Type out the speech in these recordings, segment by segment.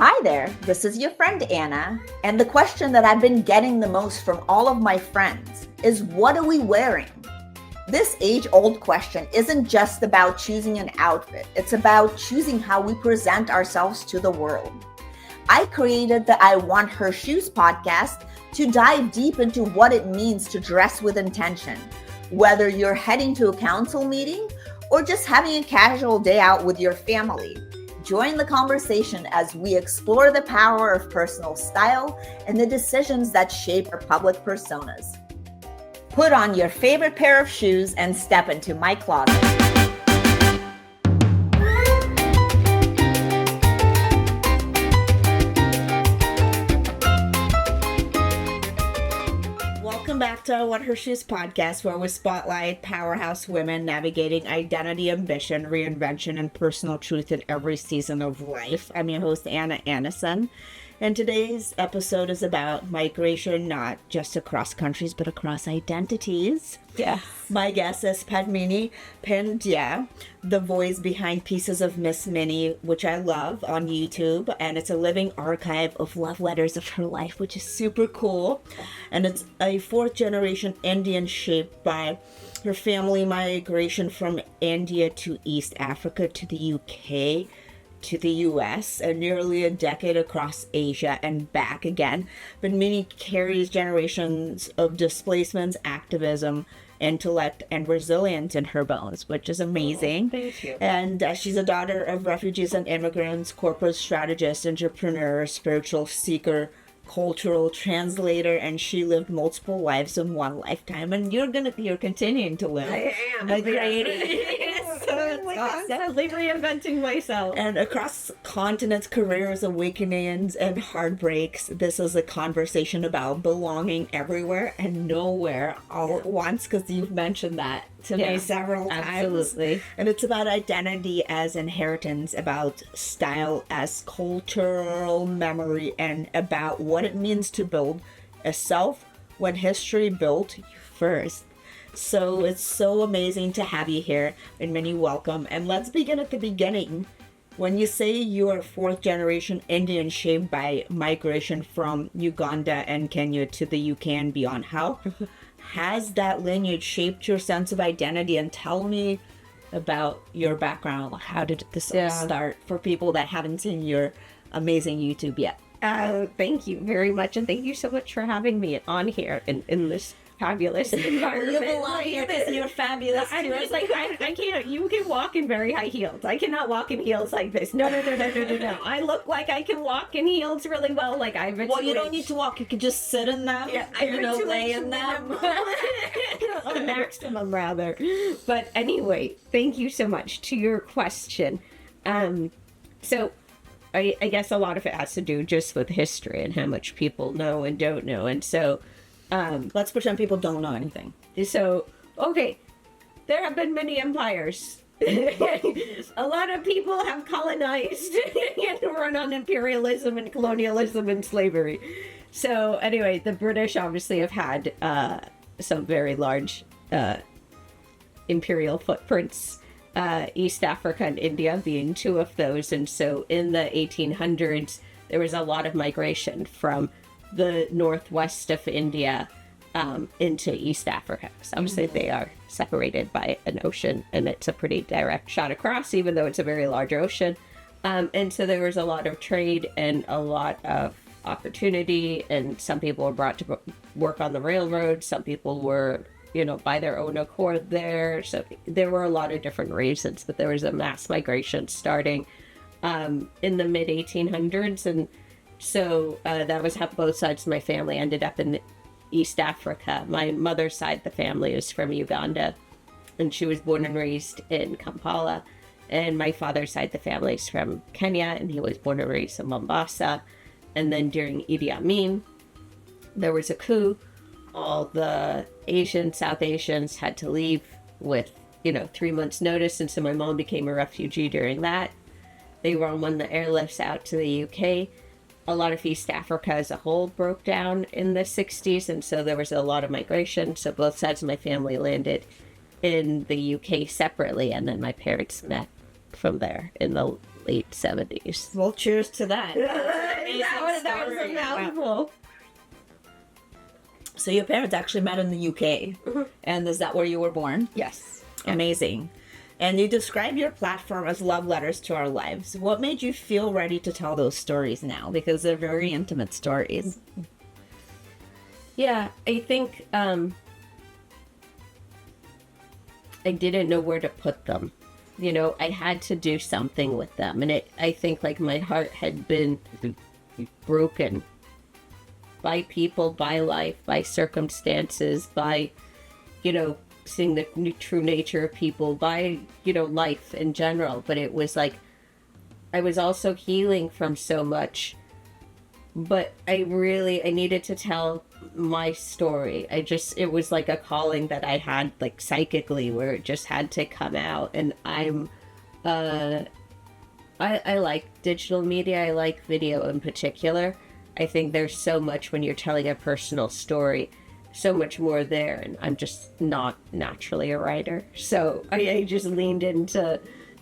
Hi there, this is your friend Anna, and the question that I've been getting the most from all of my friends is, what are we wearing? This age-old question isn't just about choosing an outfit, it's about choosing how we present ourselves to the world. I created the I Want Her Shoes podcast to dive deep into what it means to dress with intention, whether you're heading to a council meeting or just having a casual day out with your family. Join the conversation as we explore the power of personal style and the decisions that shape our public personas. Put on your favorite pair of shoes and step into my closet. Welcome back to I Want Her Shoes podcast, where we spotlight powerhouse women navigating identity, ambition, reinvention, and personal truth in every season of life. I'm your host, Anna Anisin, and today's episode is about migration, not just across countries, but across identities. Yes. My guest is Padmini Pandya, the voice behind Pieces of Miss Minnie, which I love, on YouTube. And it's a living archive of love letters of her life, which is super cool. And it's a fourth generation Indian shaped by her family migration from India to East Africa to the UK to the US, and nearly a decade across Asia and back again. But Minnie carries generations of displacements, activism, intellect, and resilience in her bones, which is amazing. Oh, thank you. And she's a daughter of refugees and immigrants, corporate strategist, entrepreneur, spiritual seeker, cultural translator, and she lived multiple lives in one lifetime. And you're continuing to live. I am. Sadly reinventing myself. And across continents, careers, awakenings, and heartbreaks, this is a conversation about belonging everywhere and nowhere all at once, because you've mentioned that to me several times. Absolutely. And it's about identity as inheritance, about style as cultural memory, and about what it means to build a self when history built you first. So it's so amazing to have you here, and many welcome. And let's begin at the beginning. When you say you are fourth generation Indian shaped by migration from Uganda and Kenya to the UK and beyond, how has that lineage shaped your sense of identity? And tell me about your background. How did this all start for people that haven't seen your amazing YouTube yet? Thank you very much, and thank you so much for having me on here in this fabulous environment. You belong here because you're fabulous. I was like, I can't. You can walk in very high heels. I cannot walk in heels like this. No. I look like I can walk in heels really well. Like I've been. Well, you don't need to walk. You could just sit in them. Yeah, lay in them. A maximum, rather. But anyway, thank you so much. To your question, so I guess a lot of it has to do just with history and how much people know and don't know, and so. Let's pretend people don't know anything. So, okay, there have been many empires. A lot of people have colonized and run on imperialism and colonialism and slavery. So anyway, the British obviously have had some very large imperial footprints, East Africa and India being two of those. And so in the 1800s, there was a lot of migration from the northwest of India into East Africa. So obviously they are separated by an ocean, and it's a pretty direct shot across, even though it's a very large ocean. And so there was a lot of trade and a lot of opportunity, and some people were brought to work on the railroad. Some people were, by their own accord there. So there were a lot of different reasons, but there was a mass migration starting in the mid 1800s, and so that was how both sides of my family ended up in East Africa. My mother's side of the family is from Uganda, and she was born and raised in Kampala. And my father's side of the family is from Kenya, and he was born and raised in Mombasa. And then during Idi Amin, there was a coup. All the South Asians had to leave with, 3 months notice. And so my mom became a refugee during that. They were on one of the airlifts out to the UK. A lot of East Africa as a whole broke down in the 60s, and so there was a lot of migration. So both sides of my family landed in the UK separately, and then my parents met from there in the late 70s. Well, cheers to that. That was a mouthful. So your parents actually met in the UK, and is that where you were born? Yes. Amazing. And you describe your platform as love letters to our lives. What made you feel ready to tell those stories now? Because they're very intimate stories. Yeah, I think I didn't know where to put them. You know, I had to do something with them. And I think like my heart had been broken by people, by life, by circumstances, by, you know, seeing the true nature of people, by, you know, life in general. But it was like, I was also healing from so much. But I needed to tell my story. It was like a calling that I had, like, psychically, where it just had to come out. And I like digital media. I like video in particular. I think there's so much when you're telling a personal story, so much more there. And I'm just not naturally a writer. So I just leaned into,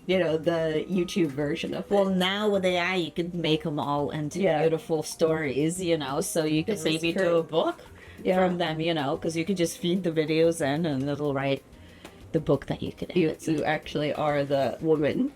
you know, the YouTube version of it. Well, now with AI, you can make them all into beautiful stories, you know, so you can maybe do a book from them, you know, because you can just feed the videos in and it'll write the book that you could edit. You actually are the woman.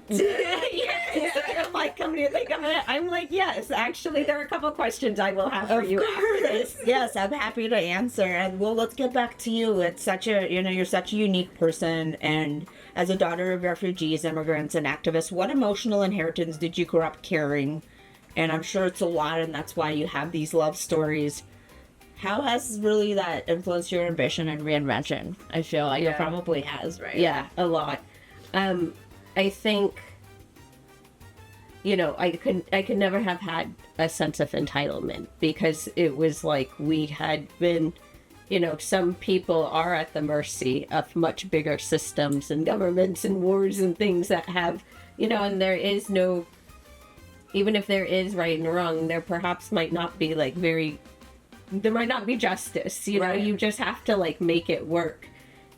I'm like, yes, actually, there are a couple of questions I will have for you after this. Yes, I'm happy to answer. And well, let's get back to you. It's such a, you know, you're such a unique person. And as a daughter of refugees, immigrants, and activists, what emotional inheritance did you grow up carrying? And I'm sure it's a lot, and that's why you have these love stories. How has really that influenced your ambition and reinvention? I feel like it probably has, right? Yeah, a lot. I think, you know, I could never have had a sense of entitlement, because it was like we had been, you know, some people are at the mercy of much bigger systems and governments and wars and things that have, you know, and there is no, even if there is right and wrong, there perhaps might not be like there might not be justice, you know, you just have to like make it work.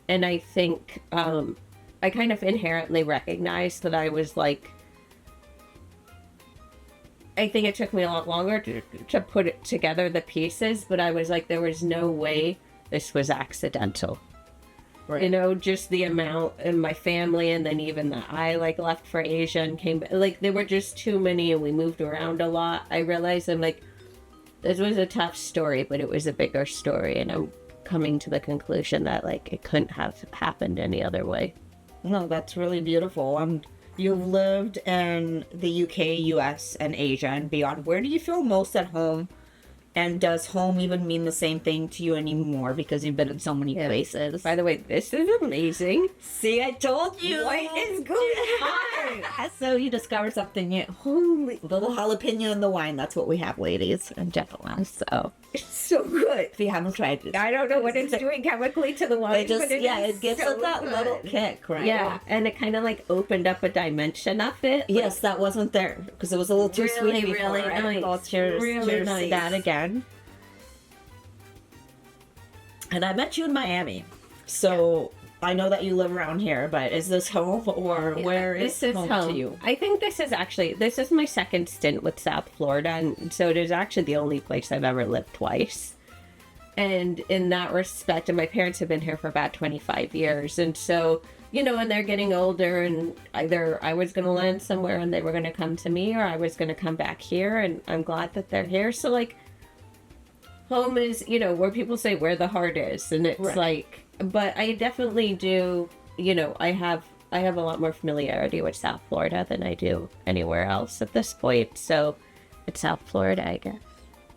And I think, I kind of inherently recognized that I was like, I think it took me a lot longer to put it together, the pieces, but I was like, there was no way this was accidental. Right. You know, just the amount in my family, and then even that I like left for Asia and came back, like there were just too many, and we moved around a lot. I realized I'm like, this was a tough story, but it was a bigger story, and I'm coming to the conclusion that like it couldn't have happened any other way. No, that's really beautiful. You've lived in the UK, US, and Asia and beyond. Where do you feel most at home? And does home even mean the same thing to you anymore, because you've been in so many places? By the way, this is amazing. See, I told you. What is going on? So you discovered something new. Holy, little jalapeno in the wine. That's what we have, ladies and gentlemen. So it's so good. If you haven't tried it, I don't know what it's doing chemically to the wine. It gives so it that good. little kick, right? Yeah, and it kind of like opened up a dimension of it. Yes, that wasn't there because it was a little too sweet before. Really nice. Oh, cheers, cheers nice. to that again. And I met you in Miami, so I know that you live around here, but is this home, or where is home to you? I think this is my second stint with South Florida, and so it is actually the only place I've ever lived twice. And in that respect, and my parents have been here for about 25 years, and so, you know, and they're getting older, and either I was going to land somewhere and they were going to come to me, or I was going to come back here, and I'm glad that they're here. So, like, home is, you know, where people say where the heart is, and it's like, but I definitely do, you know, I have a lot more familiarity with South Florida than I do anywhere else at this point, so it's South Florida, I guess.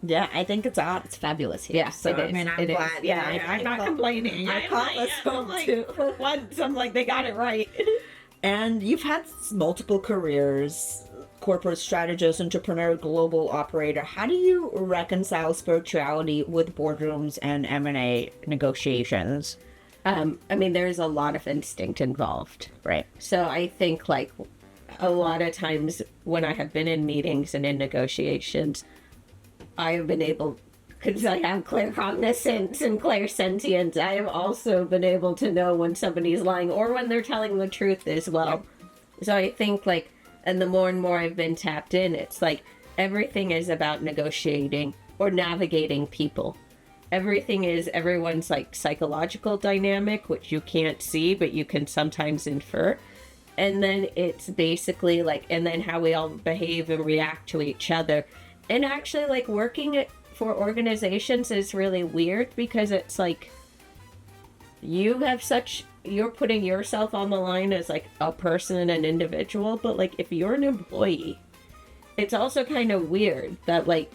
Yeah, I think it's fabulous here. Yeah, so, I mean, I'm glad. Yeah, I'm not complaining. I call this home too. For once, I'm like, they got it right. And you've had multiple careers: corporate strategist, entrepreneur, global operator. How do you reconcile spirituality with boardrooms and M&A negotiations? I mean, there's a lot of instinct involved, right? So I think, like, a lot of times when I have been in meetings and in negotiations, I have been able, because I have claircognizance and clairsentience, I have also been able to know when somebody's lying or when they're telling the truth as well. Yep. So I think, like, And the more and more I've been tapped in, it's like everything is about negotiating or navigating people. Everything is everyone's like psychological dynamic, which you can't see, but you can sometimes infer. And then it's basically like, and then how we all behave and react to each other. And actually, like, working for organizations is really weird because it's like, you're putting yourself on the line as like a person, an individual, but like if you're an employee, it's also kind of weird that like,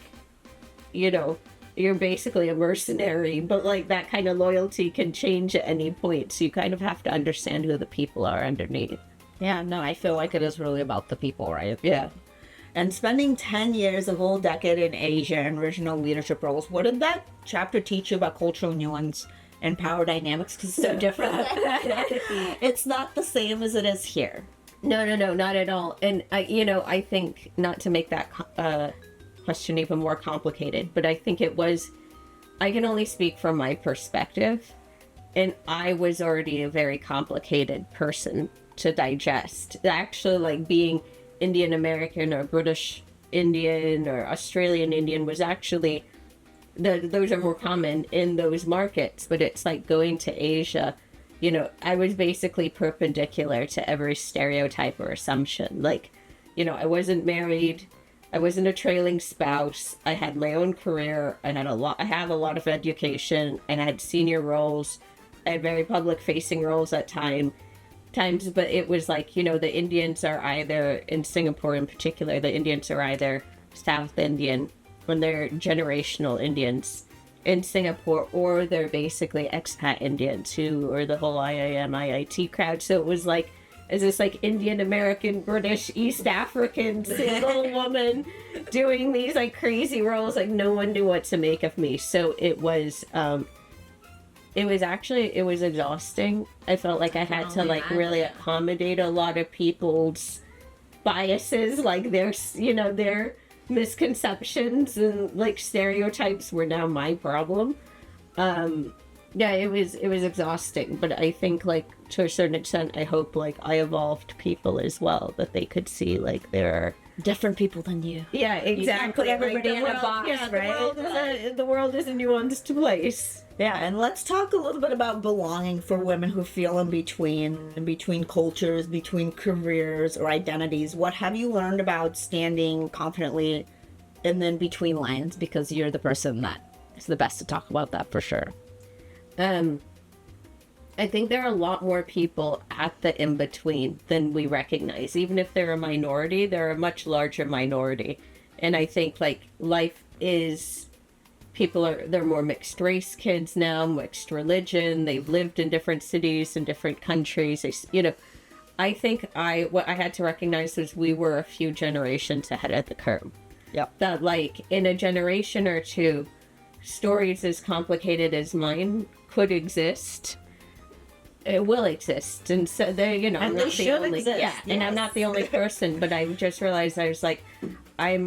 you know, you're basically a mercenary, but like that kind of loyalty can change at any point. So you kind of have to understand who the people are underneath. Yeah, no, I feel like it is really about the people, right? Yeah. And spending 10 years, a whole decade in Asia and regional leadership roles, what did that chapter teach you about cultural nuance and power dynamics? Because it's so different. It's not the same as it is here. No, not at all. And I think, not to make that question even more complicated, but I think I can only speak from my perspective, and I was already a very complicated person to digest. Actually, like being Indian American or British Indian or Australian Indian was actually, those are more common in those markets, but it's like going to Asia, I was basically perpendicular to every stereotype or assumption. Like, I wasn't married, I wasn't a trailing spouse, I had my own career, and I have a lot of education, and I had senior roles, I had very public facing roles at times, but it was like, the Indians are either, in Singapore in particular, the Indians are either South Indian, when they're generational Indians in Singapore, or they're basically expat Indians who are the whole IIM, IIT crowd. So it was like, is this like Indian American, British, East African, single woman doing these like crazy roles? Like no one knew what to make of me. So it was exhausting. I felt like I had to like really accommodate a lot of people's biases, like their misconceptions and like stereotypes were now my problem. It was exhausting, but I think like to a certain extent I hope like I evolved people as well, that they could see like there are Different people than you. Yeah, exactly. You can't put everybody in a box, right? The world is a nuanced place. Yeah, and let's talk a little bit about belonging for women who feel in between cultures, between careers or identities. What have you learned about standing confidently and then between lines? Because you're the person that is the best to talk about that for sure. I think there are a lot more people at the in-between than we recognize. Even if they're a minority, they're a much larger minority. And I think like life is, they're more mixed race kids now, mixed religion. They've lived in different cities and different countries. I think what I had to recognize was we were a few generations ahead of the curve. Yep. That like in a generation or two, stories as complicated as mine could exist. It will exist, and so they, and I'm they not should the only, exist. yeah, Yes. and I'm not the only person. But I just realized I was like, I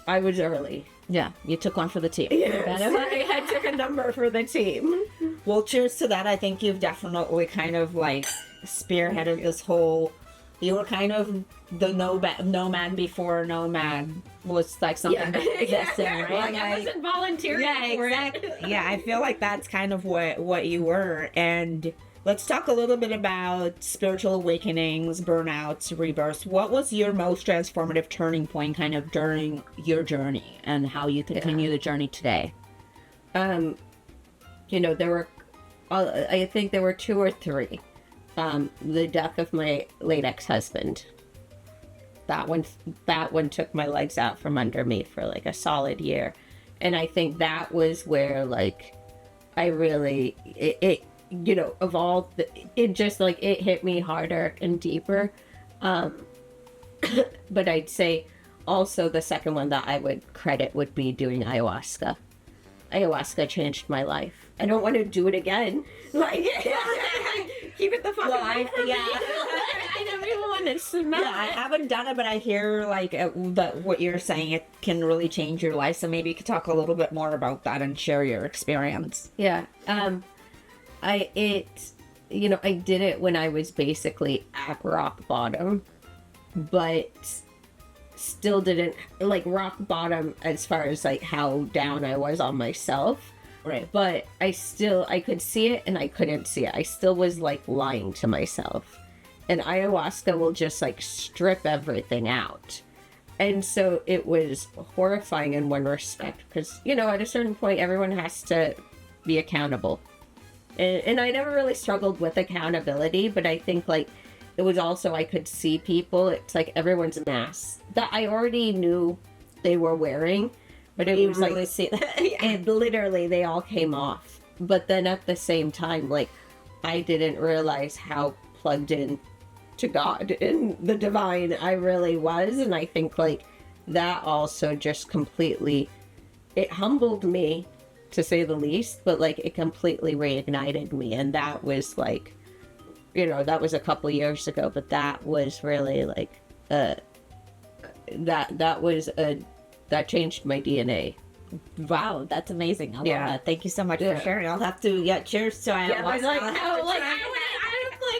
was early. Yeah, you took one for the team. Yes, I took a number for the team. Well, cheers to that. I think you've definitely kind of like spearheaded this whole. You were kind of the nomad before nomad was like something that existed, right? Like, I wasn't volunteering. Yeah, exactly. Yeah, I feel like that's kind of what you were. And let's talk a little bit about spiritual awakenings, burnouts, rebirths. What was your most transformative turning point kind of during your journey and how you continue the journey today? There were, I think there were 2 or 3. The death of my late ex-husband. That one took my legs out from under me for like a solid year. And I think that was where like I really, evolved. It just like, it hit me harder and deeper. But I'd say also the second one that I would credit would be doing ayahuasca. Ayahuasca changed my life. I don't want to do it again. Like, keep it the fuck alive. Yeah. I don't even want to smell Yeah, I haven't done it, but I hear like that what you're saying, it can really change your life. So maybe you could talk a little bit more about that and share your experience. Yeah. I did it when I was basically at rock bottom, but still didn't, like, rock bottom as far as, like, how down I was on myself. Right. But I could see it and I couldn't see it. I still was, like, lying to myself. And ayahuasca will just, like, strip everything out. And so it was horrifying in one respect because, you know, at a certain point, everyone has to be accountable. And I never really struggled with accountability, but I think, like, it was also, I could see people. It's like everyone's masks that I already knew they were wearing, but it was really like, see that. and literally they all came off. But then at the same time, like, I didn't realize how plugged in to God and the divine I really was. And I think, like, that also just completely, it humbled me, to say the least, but, like, it completely reignited me. And that was, like, you know, that was a couple years ago, but that was really, like, that changed my DNA. Wow, that's amazing. I love Yeah. that. Thank you so much for sharing. I'll have to, cheers to ayahuasca. I was like, no, like,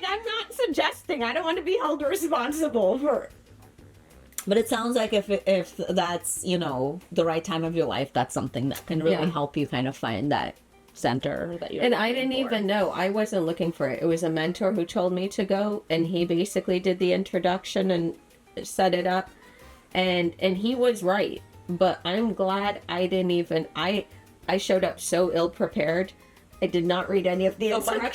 I'm not suggesting. I don't want to be held responsible for. But it sounds like if that's, you know, the right time of your life, that's something that can really help you kind of find that center that you're And I didn't looking for. even know. I wasn't looking for it. It was a mentor who told me to go, and he basically did the introduction and set it up. And he was right. But I'm glad I didn't even, I showed up so ill prepared. I did not read any of the instructions.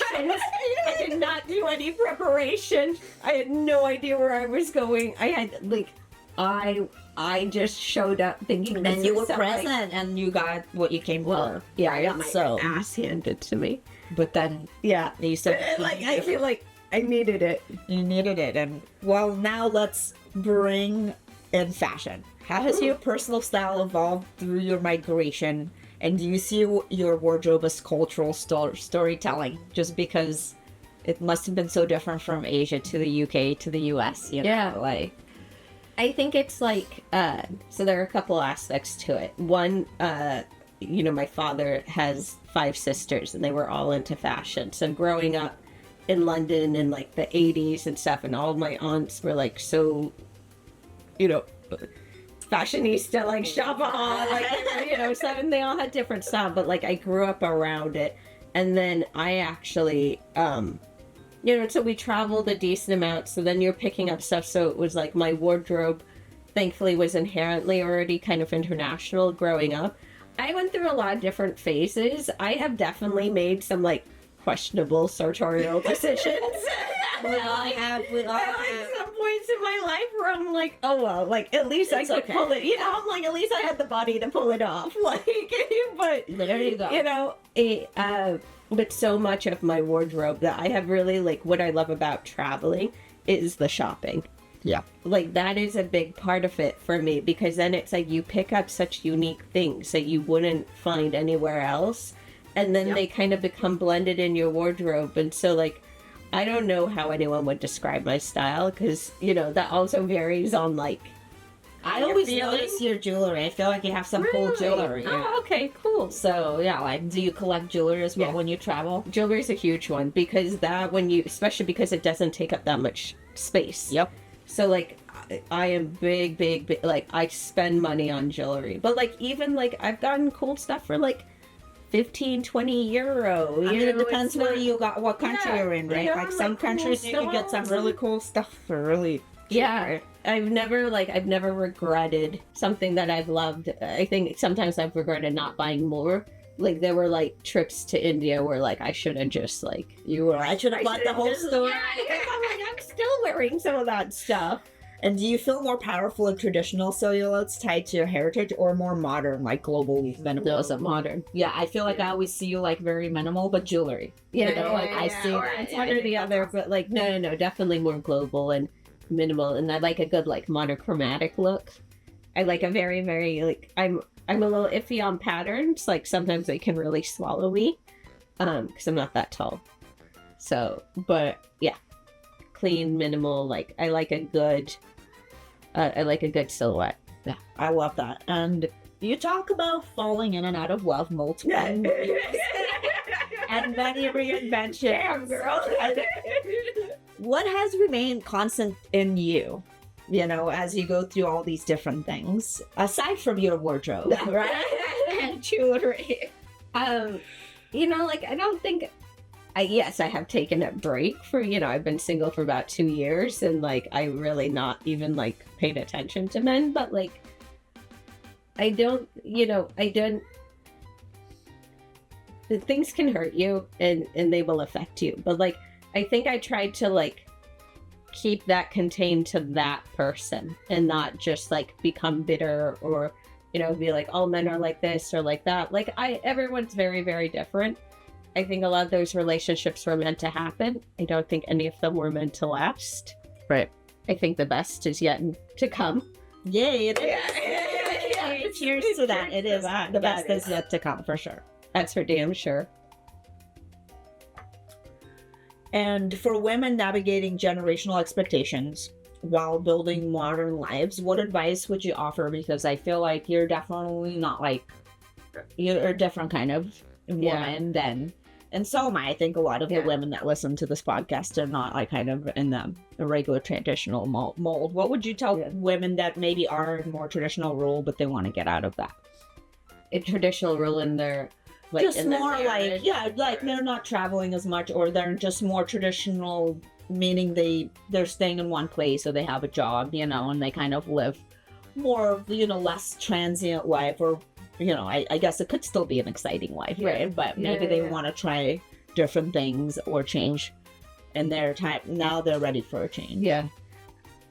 I did not do any preparation. I had no idea where I was going. I had, like, I just showed up thinking And you were present and you got what you came for. Yeah, I got my So- ass handed to me. But then Yeah. you said Like, I feel like I needed it. you needed it. And well, now let's bring in fashion. How has your personal style evolved through your migration? And do you see your wardrobe as cultural storytelling? Just because it must have been so different from Asia to the UK to the US, you know? Yeah. Like, I think it's like, so there are a couple aspects to it. One, you know, my father has 5 sisters and they were all into fashion. So growing up in London in, like, the 80s and stuff, and all of my aunts were, like, so, you know, fashionista, like, shopaholic, like, you know, so, and they all had different style, but, like, I grew up around it. And then I actually, you know, so we traveled a decent amount, so then you're picking up stuff, so it was like my wardrobe, thankfully, was inherently already kind of international growing up. I went through a lot of different phases. I have definitely made some, like, questionable sartorial decisions. we all have. At some points in my life where I'm like, oh well, like, at least It's I could okay. pull it, you know, I'm like, at least I had the body to pull it off. Like, but There you go. you know, but so much of my wardrobe that I have really, like, what I love about traveling is the shopping. Yeah. Like, that is a big part of it for me, because then it's like you pick up such unique things that you wouldn't find anywhere else, and then they kind of become blended in your wardrobe. And so, like, I don't know how anyone would describe my style, because, you know, that also varies on, like, I your always feeling. notice your jewelry. I feel like you have some cool jewelry. Oh, okay, cool. So yeah, like, do you collect jewelry as well Yeah. when you travel? Jewelry's a huge one, because that, when you, especially because it doesn't take up that much space. Yep. So, like, I am big, like, I spend money on jewelry. But, like, even, like, I've gotten cool stuff for, like, 15, 20 euro. I mean, you it know, depends it's where not- you got, what country Yeah, you're in, right? yeah, Like some like, cool countries you can get some stones. really cool stuff for really. Yeah. I've never regretted something that I've loved. I think sometimes I've regretted not buying more. Like, there were, like, trips to India where, like, I should have just, like, I should have bought the whole store. Yeah, because I'm like, I'm still wearing some of that stuff. And do you feel more powerful in traditional silhouettes tied to your heritage, or more modern, like global minimal? Those are modern. Yeah, I feel like I always see you like very minimal, but jewelry. Yeah, You know, like, I see or that. it's one or the other, but, like, no, definitely more global and minimal. And I like a good, like, monochromatic look. I like a very, very, like, I'm a little iffy on patterns. Like, sometimes they can really swallow me, because I'm not that tall. So, but yeah, clean, minimal. Like, I like a good silhouette. Yeah, I love that. And you talk about falling in and out of love multiple and many reinventions. Damn, girl. What has remained constant in you you know, as you go through all these different things, aside from your wardrobe, right? And jewelry. You know, like, I don't think, yes, I have taken a break for, you know, I've been single for about 2 years, and like, I really not even like paid attention to men, but like, I don't, things can hurt you and they will affect you. But like, I think I tried to like keep that contained to that person and not just like become bitter or, you know, be like, all men are like this or like that. Like, everyone's very, very different. I think a lot of those relationships were meant to happen. I don't think any of them were meant to last. Right. I think the best is yet to come. Yay, it is. Cheers to that. It is. The best is yet to come, for sure. That's for damn sure. And for women navigating generational expectations while building modern lives, what advice would you offer? Because I feel like you're definitely not like, you're a different kind of woman than, and so am I. I think a lot of the women that listen to this podcast are not like kind of in the regular traditional mold. What would you tell women that maybe are in more traditional role, but they want to get out of that? A traditional role in their, like, just in more their like, like they're not traveling as much, or they're just more traditional, meaning they're staying in one place, or they have a job, you know, and they kind of live more of, you know, less transient life, or, you know, I guess it could still be an exciting life, right? But maybe they want to try different things or change in their time. Now they're ready for a change. Yeah.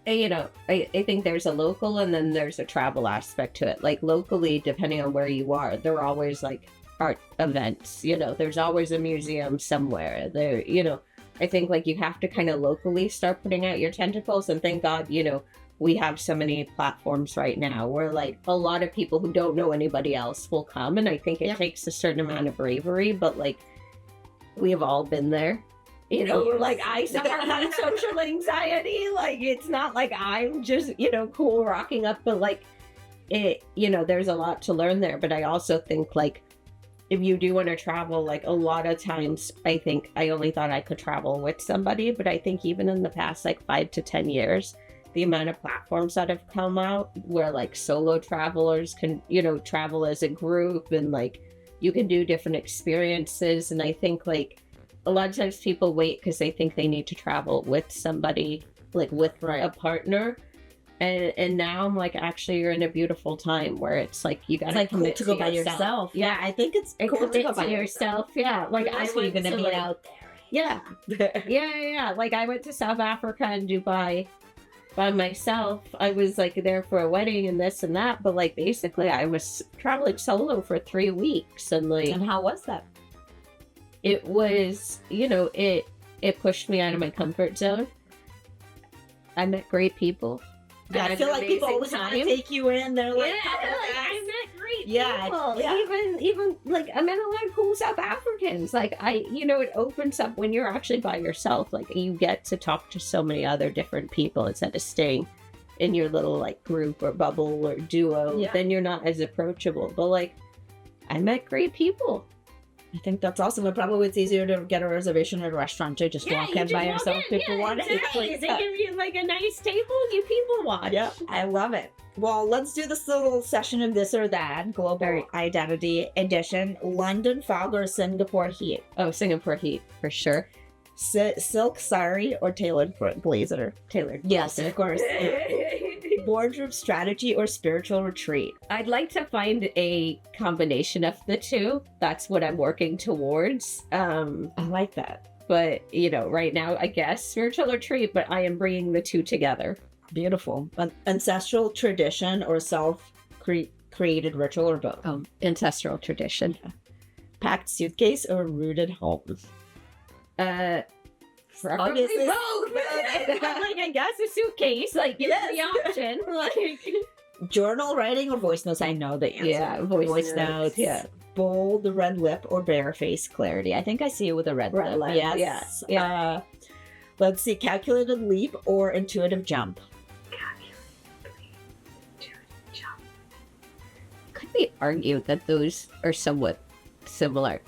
And, you know, I think there's a local and then there's a travel aspect to it. Like, locally, depending on where you are, there are always like art events, you know, there's always a museum somewhere there, you know. I think like you have to kind of locally start putting out your tentacles, and thank God, you know, we have so many platforms right now where like a lot of people who don't know anybody else will come, and I think it takes a certain amount of bravery, but like we have all been there, you know. Like, I suffer from social anxiety. Like, it's not like I'm just, you know, cool rocking up, but like it, you know, there's a lot to learn there. But I also think like if you do want to travel, like a lot of times, I think I only thought I could travel with somebody, but I think even in the past like 5 to 10 years, the amount of platforms that have come out where like solo travelers can, you know, travel as a group, and like you can do different experiences. And I think like a lot of times people wait because they think they need to travel with somebody, like with a partner. And now I'm like, actually, you're in a beautiful time where it's like you gotta commit to go by yourself. Yeah, I think it's cool to go by yourself. Yeah, like I went to be out there. Yeah, yeah. Like, I went to South Africa and Dubai by myself. I was like there for a wedding and this and that, but like basically I was traveling solo for 3 weeks, and like. And how was that? It was, you know, it pushed me out of my comfort zone. I met great people. Yeah, I feel like people always want to take you in. They're like, I met great people. Yeah. Even like I met a lot of cool South Africans. Like, you know, it opens up when you're actually by yourself. Like, you get to talk to so many other different people instead of staying in your little like group or bubble or duo. Yeah. Then you're not as approachable. But like, I met great people. I think that's awesome. But probably it's easier to get a reservation at a restaurant to just walk in by yourself. People want it. They give you like a nice table. You people watch. Yep, I love it. Well, let's do this little session of this or that. Global Identity Edition. London fog or Singapore heat? Oh, Singapore heat for sure. Silk sari or tailored blazer? Tailored. Yes, of course. Boardroom strategy or spiritual retreat? I'd like to find a combination of the two. That's what I'm working towards. I like that. But, you know, right now, I guess spiritual retreat, but I am bringing the two together. Beautiful. Ancestral tradition or self-created ritual, or both? Ancestral tradition. Packed suitcase or rooted home? Probably both. Like, I guess a suitcase, like, give the option. Like, journal writing or voice notes? I know the answer. Yeah, voice notes. Yeah. Bold red lip or bare face clarity? I think I see you with a red lip. Yes. Yeah. Let's see. Calculated leap or intuitive jump? Could we argue that those are somewhat similar?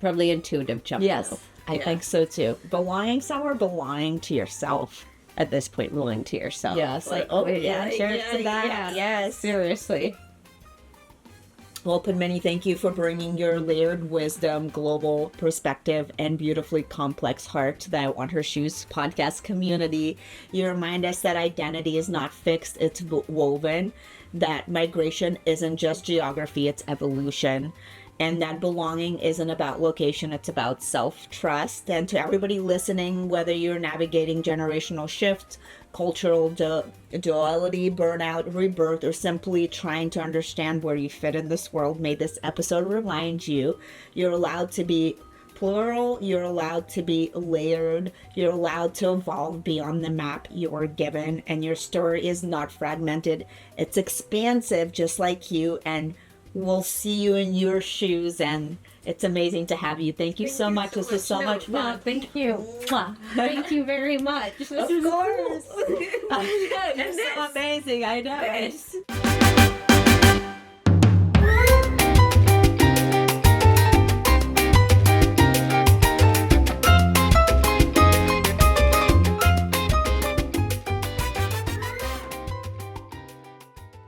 Probably intuitive jump. Yes. I think so too. Belonging somewhere, belonging to yourself. at this point willing to yourself. Yes, like, oh, yeah, cheers to that. Yeah, Yes. seriously. Well, Padmini, thank you for bringing your layered wisdom, global perspective, and beautifully complex heart to the I Want Her Shoes podcast community. You remind us that identity is not fixed, it's woven, that migration isn't just geography, it's evolution, and that belonging isn't about location, it's about self-trust. And to everybody listening, whether you're navigating generational shifts, cultural duality, burnout, rebirth, or simply trying to understand where you fit in this world, may this episode remind you you're allowed to be plural, you're allowed to be layered, you're allowed to evolve beyond the map you were given, and your story is not fragmented, it's expansive just like you, and we'll see you in your shoes, and it's amazing to have you. Thank you so much. This was so much fun. No, thank you. Thank you very much. Of course. It's so amazing. I know. Yes.